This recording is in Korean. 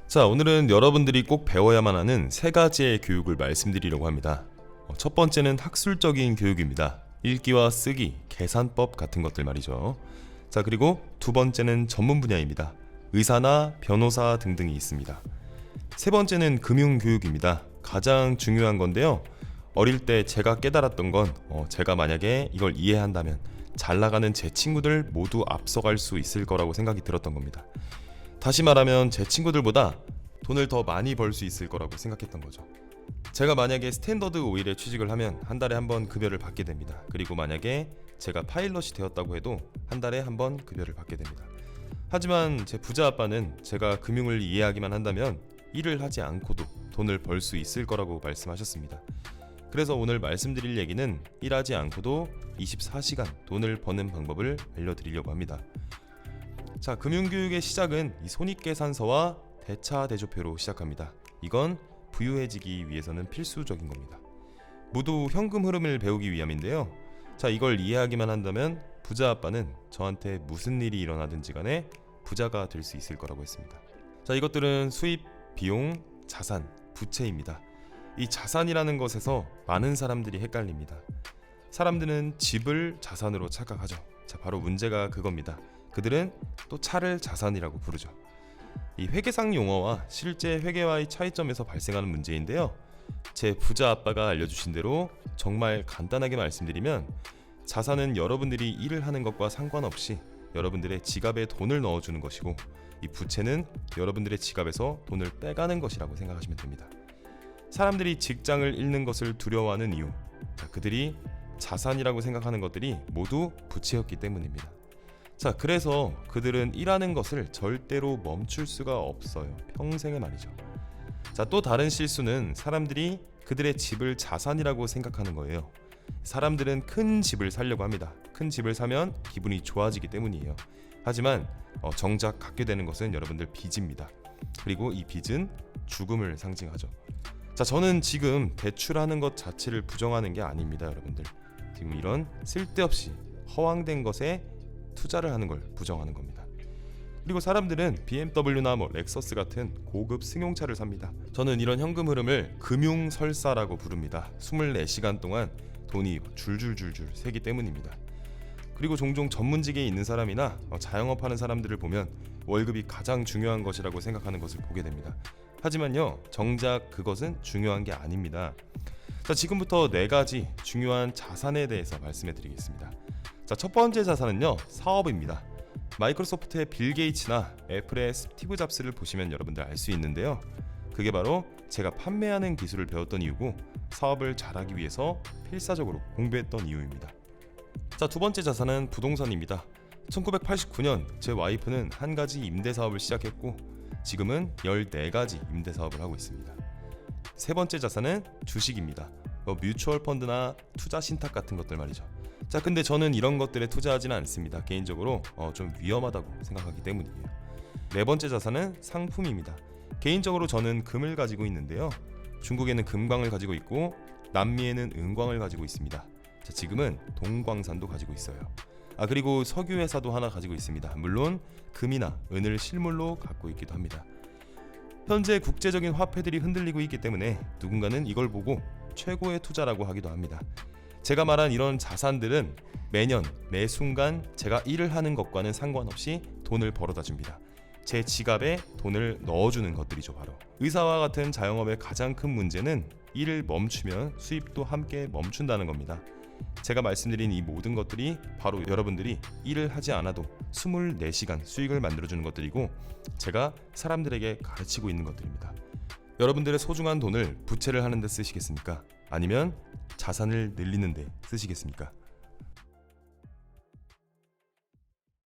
자, 오늘은 여러분들이 꼭 배워야만 하는 세 가지의 교육을 말씀드리려고 합니다. 첫 번째는 학술적인 교육입니다. 읽기와 쓰기, 계산법 같은 것들 말이죠. 자, 그리고 두 번째는 전문 분야입니다. 의사나 변호사 등등이 있습니다. 세 번째는 금융교육입니다. 가장 중요한 건데요. 어릴 때 제가 깨달았던 건 제가 만약에 이걸 이해한다면 잘 나가는 제 친구들 모두 앞서갈 수 있을 거라고 생각이 들었던 겁니다. 다시 말하면 제 친구들보다 돈을 더 많이 벌 수 있을 거라고 생각했던 거죠. 제가 만약에 스탠더드 오일에 취직을 하면 한 달에 한 번 급여를 받게 됩니다. 그리고 만약에 제가 파일럿이 되었다고 해도 한 달에 한 번 급여를 받게 됩니다. 하지만 제 부자 아빠는 제가 금융을 이해하기만 한다면 일을 하지 않고도 돈을 벌 수 있을 거라고 말씀하셨습니다. 그래서 오늘 말씀드릴 얘기는 일하지 않고도 24시간 돈을 버는 방법을 알려드리려고 합니다. 자, 금융교육의 시작은 이 손익계산서와 대차대조표로 시작합니다. 이건 부유해지기 위해서는 필수적인 겁니다. 모두 현금 흐름을 배우기 위함인데요. 자, 이걸 이해하기만 한다면 부자 아빠는 저한테 무슨 일이 일어나든지 간에 부자가 될 수 있을 거라고 했습니다. 자, 이것들은 수입, 비용, 자산, 부채입니다. 이 자산이라는 것에서 많은 사람들이 헷갈립니다. 사람들은 집을 자산으로 착각하죠. 자, 바로 문제가 그겁니다. 그들은 또 차를 자산이라고 부르죠. 이 회계상 용어와 실제 회계와의 차이점에서 발생하는 문제인데요. 제 부자 아빠가 알려주신 대로 정말 간단하게 말씀드리면 자산은 여러분들이 일을 하는 것과 상관없이 여러분들의 지갑에 돈을 넣어주는 것이고, 이 부채는 여러분들의 지갑에서 돈을 빼가는 것이라고 생각하시면 됩니다. 사람들이 직장을 잃는 것을 두려워하는 이유, 그들이 자산이라고 생각하는 것들이 모두 부채였기 때문입니다. 자, 그래서 그들은 일하는 것을 절대로 멈출 수가 없어요. 평생에 말이죠. 자, 또 다른 실수는 사람들이 그들의 집을 자산이라고 생각하는 거예요. 사람들은 큰 집을 사려고 합니다. 큰 집을 사면 기분이 좋아지기 때문이에요. 하지만 정작 갖게 되는 것은 여러분들 빚입니다. 그리고 이 빚은 죽음을 상징하죠. 자, 저는 지금 대출하는 것 자체를 부정하는 게 아닙니다, 여러분들. 지금 이런 쓸데없이 허황된 것에 투자를 하는 걸 부정하는 겁니다. 그리고 사람들은 BMW나 렉서스 같은 고급 승용차를 삽니다. 저는 이런 현금 흐름을 금융설사라고 부릅니다. 24시간 동안 돈이 줄줄줄줄 새기 때문입니다. 그리고 종종 전문직에 있는 사람이나 자영업하는 사람들을 보면 월급이 가장 중요한 것이라고 생각하는 것을 보게 됩니다. 하지만요, 정작 그것은 중요한 게 아닙니다. 자, 지금부터 4가지 중요한 자산에 대해서 말씀해 드리겠습니다. 자, 첫 번째 자산은요, 사업입니다. 마이크로소프트의 빌 게이츠나 애플의 스티브 잡스를 보시면 여러분들 알 수 있는데요. 그게 바로 제가 판매하는 기술을 배웠던 이유고, 사업을 잘하기 위해서 필사적으로 공부했던 이유입니다. 자, 두 번째 자산은 부동산입니다. 1989년 제 와이프는 한 가지 임대 사업을 시작했고, 지금은 14가지 임대 사업을 하고 있습니다. 세 번째 자산은 주식입니다. 뮤추얼 펀드나 투자 신탁 같은 것들 말이죠. 자, 근데 저는 이런 것들에 투자하지는 않습니다. 개인적으로 좀 위험하다고 생각하기 때문이에요. 네 번째 자산은 상품입니다. 개인적으로 저는 금을 가지고 있는데요. 중국에는 금광을 가지고 있고 남미에는 은광을 가지고 있습니다. 자, 지금은 동광산도 가지고 있어요. 그리고 석유 회사도 하나 가지고 있습니다. 물론 금이나 은을 실물로 갖고 있기도 합니다. 현재 국제적인 화폐들이 흔들리고 있기 때문에 누군가는 이걸 보고 최고의 투자라고 하기도 합니다. 제가 말한 이런 자산들은 매년 매 순간 제가 일을 하는 것과는 상관없이 돈을 벌어다 줍니다. 제 지갑에 돈을 넣어주는 것들이죠. 바로 의사와 같은 자영업의 가장 큰 문제는 일을 멈추면 수입도 함께 멈춘다는 겁니다. 제가 말씀드린 이 모든 것들이 바로 여러분들이 일을 하지 않아도 24시간 수익을 만들어주는 것들이고, 제가 사람들에게 가르치고 있는 것들입니다. 여러분들의 소중한 돈을 부채를 하는 데 쓰시겠습니까? 아니면 자산을 늘리는 데 쓰시겠습니까?